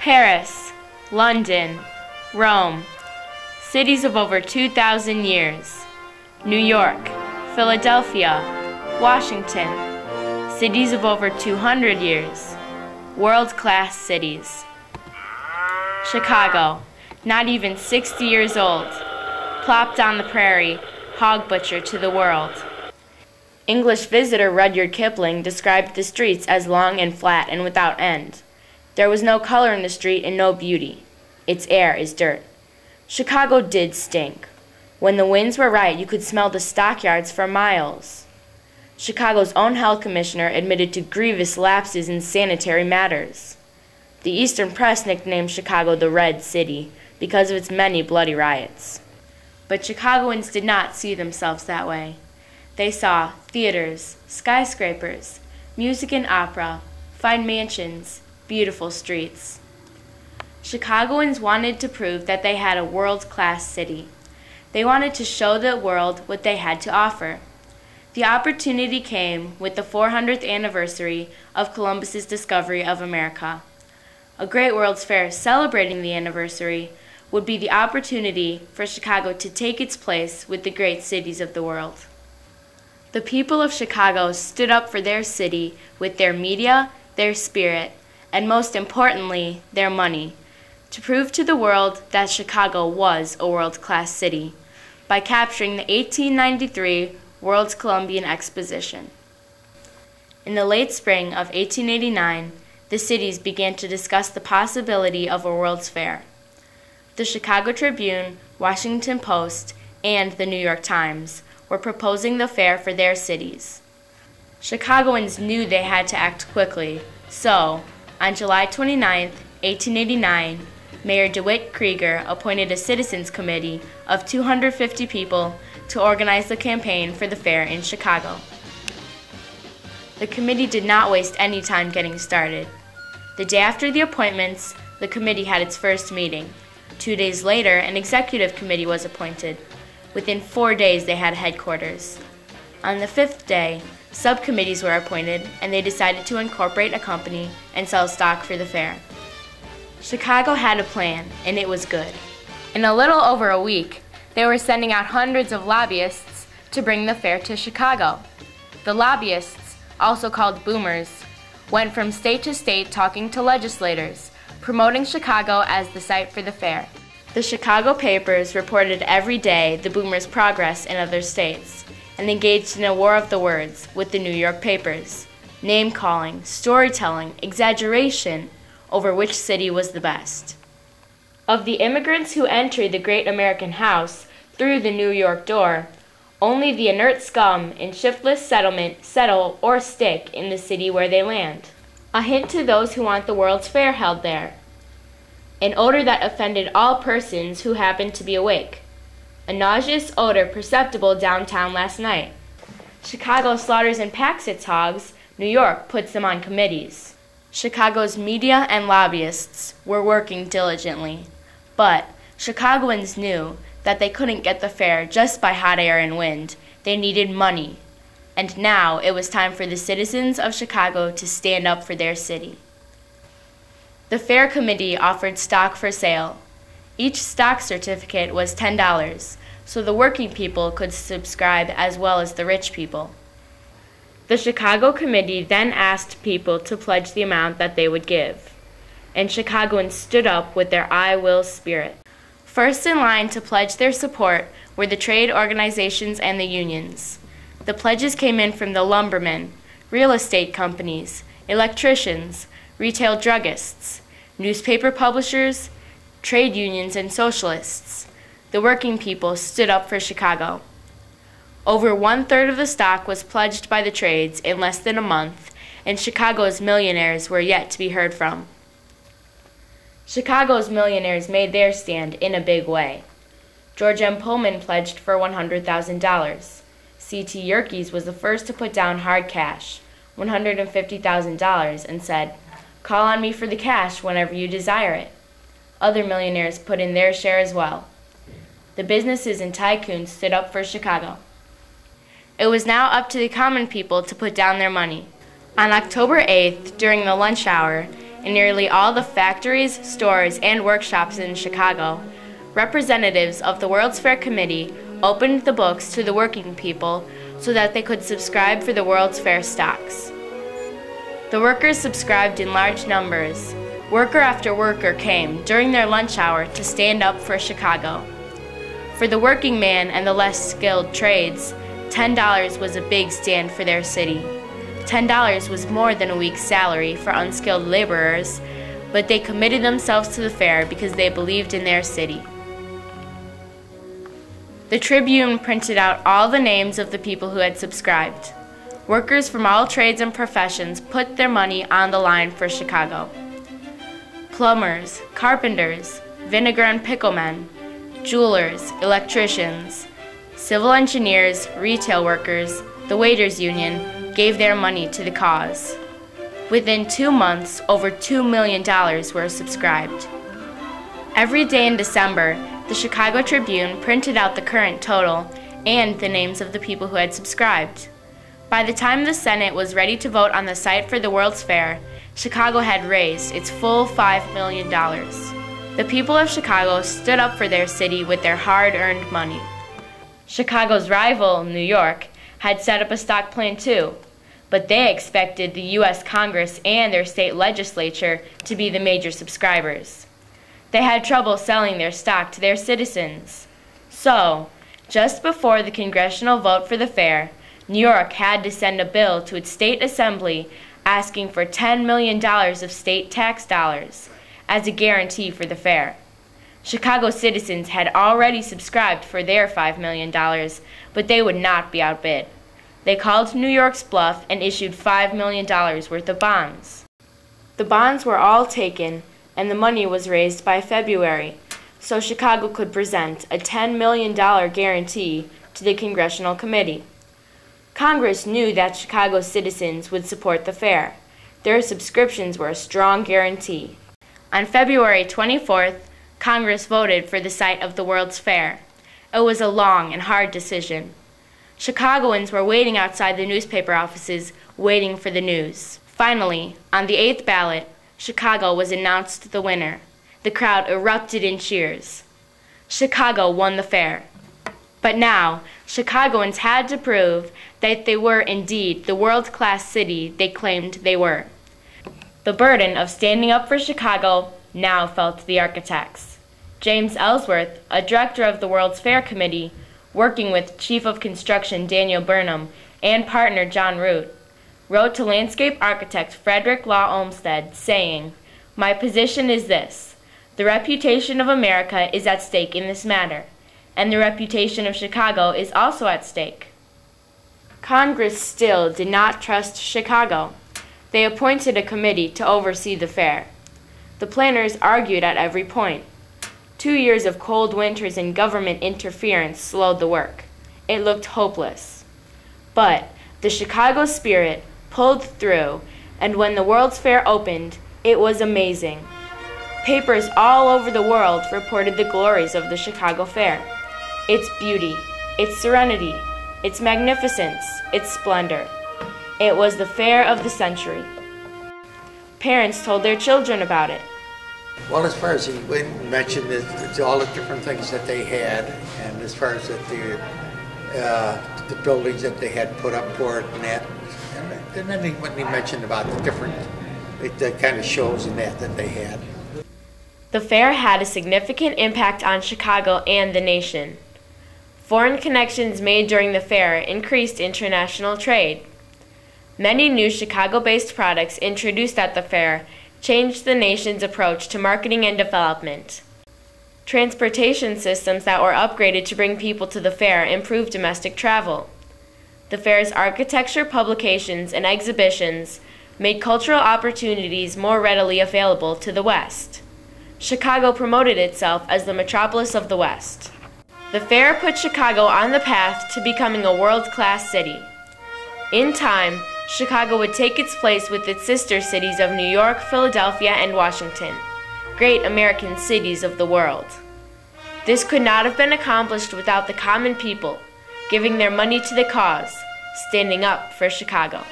Paris, London, Rome, cities of over 2,000 years. New York, Philadelphia, Washington, cities of over 200 years. World-class cities. Chicago, not even 60 years old, plopped on the prairie, hog butcher to the world. English visitor Rudyard Kipling described the streets as long and flat and without end. There was no color in the street and no beauty. Its air is dirt. Chicago did stink. When the winds were right, you could smell the stockyards for miles. Chicago's own health commissioner admitted to grievous lapses in sanitary matters. The Eastern press nicknamed Chicago the Red City because of its many bloody riots. But Chicagoans did not see themselves that way. They saw theaters, skyscrapers, music and opera, fine mansions, beautiful streets. Chicagoans wanted to prove that they had a world-class city. They wanted to show the world what they had to offer. The opportunity came with the 400th anniversary of Columbus's discovery of America. A great World's Fair celebrating the anniversary would be the opportunity for Chicago to take its place with the great cities of the world. The people of Chicago stood up for their city with their media, their spirit, and most importantly, their money, to prove to the world that Chicago was a world-class city by capturing the 1893 World's Columbian Exposition. In the late spring of 1889, the cities began to discuss the possibility of a World's Fair. The Chicago Tribune, Washington Post, and the New York Times were proposing the fair for their cities. Chicagoans knew they had to act quickly, so on July 29, 1889, Mayor DeWitt Krieger appointed a citizens committee of 250 people to organize the campaign for the fair in Chicago. The committee did not waste any time getting started. The day after the appointments, the committee had its first meeting. 2 days later, an executive committee was appointed. Within 4 days, they had headquarters. On the 5th day, subcommittees were appointed, and they decided to incorporate a company and sell stock for the fair. Chicago had a plan, and it was good. In a little over a week, they were sending out hundreds of lobbyists to bring the fair to Chicago. The lobbyists, also called boomers, went from state to state talking to legislators, promoting Chicago as the site for the fair. The Chicago papers reported every day the boomers' progress in other states, and engaged in a war of the words with the New York papers, name-calling, storytelling, exaggeration over which city was the best. Of the immigrants who enter the great American house through the New York door, only the inert scum in shiftless settlement settle or stick in the city where they land. A hint to those who want the World's Fair held there. An odor that offended all persons who happened to be awake. A nauseous odor perceptible downtown last night. Chicago slaughters and packs its hogs. New York puts them on committees. Chicago's media and lobbyists were working diligently, but Chicagoans knew that they couldn't get the fair just by hot air and wind. They needed money. And now it was time for the citizens of Chicago to stand up for their city. The fair committee offered stock for sale. Each stock certificate was $10, so the working people could subscribe as well as the rich people. The Chicago committee then asked people to pledge the amount that they would give, and Chicagoans stood up with their I will spirit. First in line to pledge their support were the trade organizations and the unions. The pledges came in from the lumbermen, real estate companies, electricians, retail druggists, newspaper publishers, trade unions, and socialists. The working people stood up for Chicago. Over 1/3 of the stock was pledged by the trades in less than a month, and Chicago's millionaires were yet to be heard from. Chicago's millionaires made their stand in a big way. George M. Pullman pledged for $100,000. C.T. Yerkes was the first to put down hard cash, $150,000, and said, "Call on me for the cash whenever you desire it." Other millionaires put in their share as well. The businesses and tycoons stood up for Chicago. It was now up to the common people to put down their money. On October 8th, during the lunch hour, in nearly all the factories, stores, and workshops in Chicago, representatives of the World's Fair Committee opened the books to the working people so that they could subscribe for the World's Fair stocks. The workers subscribed in large numbers. Worker after worker came during their lunch hour to stand up for Chicago. For the working man and the less skilled trades, $10 was a big stand for their city. $10 was more than a week's salary for unskilled laborers, but they committed themselves to the fair because they believed in their city. The Tribune printed out all the names of the people who had subscribed. Workers from all trades and professions put their money on the line for Chicago. Plumbers, carpenters, vinegar and pickle men, jewelers, electricians, civil engineers, retail workers, the waiters' union gave their money to the cause. Within 2 months, over $2 million were subscribed. Every day in December, the Chicago Tribune printed out the current total and the names of the people who had subscribed. By the time the Senate was ready to vote on the site for the World's Fair, Chicago had raised its full $5 million. The people of Chicago stood up for their city with their hard-earned money. Chicago's rival, New York, had set up a stock plan too, but they expected the U.S. Congress and their state legislature to be the major subscribers. They had trouble selling their stock to their citizens. So, just before the congressional vote for the fair, New York had to send a bill to its state assembly asking for $10 million of state tax dollars as a guarantee for the fair. Chicago citizens had already subscribed for their $5 million, but they would not be outbid. They called New York's bluff and issued $5 million worth of bonds. The bonds were all taken, and the money was raised by February, so Chicago could present a $10 million guarantee to the Congressional Committee. Congress knew that Chicago's citizens would support the fair. Their subscriptions were a strong guarantee. On February 24th, Congress voted for the site of the World's Fair. It was a long and hard decision. Chicagoans were waiting outside the newspaper offices, waiting for the news. Finally, on the 8th ballot, Chicago was announced the winner. The crowd erupted in cheers. Chicago won the fair. But now, Chicagoans had to prove that they were indeed the world-class city they claimed they were. The burden of standing up for Chicago now fell to the architects. James Ellsworth, a director of the World's Fair Committee, working with Chief of Construction Daniel Burnham and partner John Root, wrote to landscape architect Frederick Law Olmsted, saying, "My position is this: the reputation of America is at stake in this matter, and the reputation of Chicago is also at stake." Congress still did not trust Chicago. They appointed a committee to oversee the fair. The planners argued at every point. 2 years of cold winters and government interference slowed the work. It looked hopeless. But the Chicago spirit pulled through, and when the World's Fair opened, it was amazing. Papers all over the world reported the glories of the Chicago Fair. Its beauty, its serenity, its magnificence, its splendor. It was the fair of the century. Parents told their children about it. Well, as far as he mentioned all the different things that they had, and as far as the buildings that they had put up for it and that, and then he mentioned about the different the kind of shows and that they had. The fair had a significant impact on Chicago and the nation. Foreign connections made during the fair increased international trade. Many new Chicago-based products introduced at the fair changed the nation's approach to marketing and development. Transportation systems that were upgraded to bring people to the fair improved domestic travel. The fair's architecture, publications, and exhibitions made cultural opportunities more readily available to the West. Chicago promoted itself as the metropolis of the West. The fair put Chicago on the path to becoming a world-class city. In time, Chicago would take its place with its sister cities of New York, Philadelphia, and Washington, great American cities of the world. This could not have been accomplished without the common people giving their money to the cause, standing up for Chicago.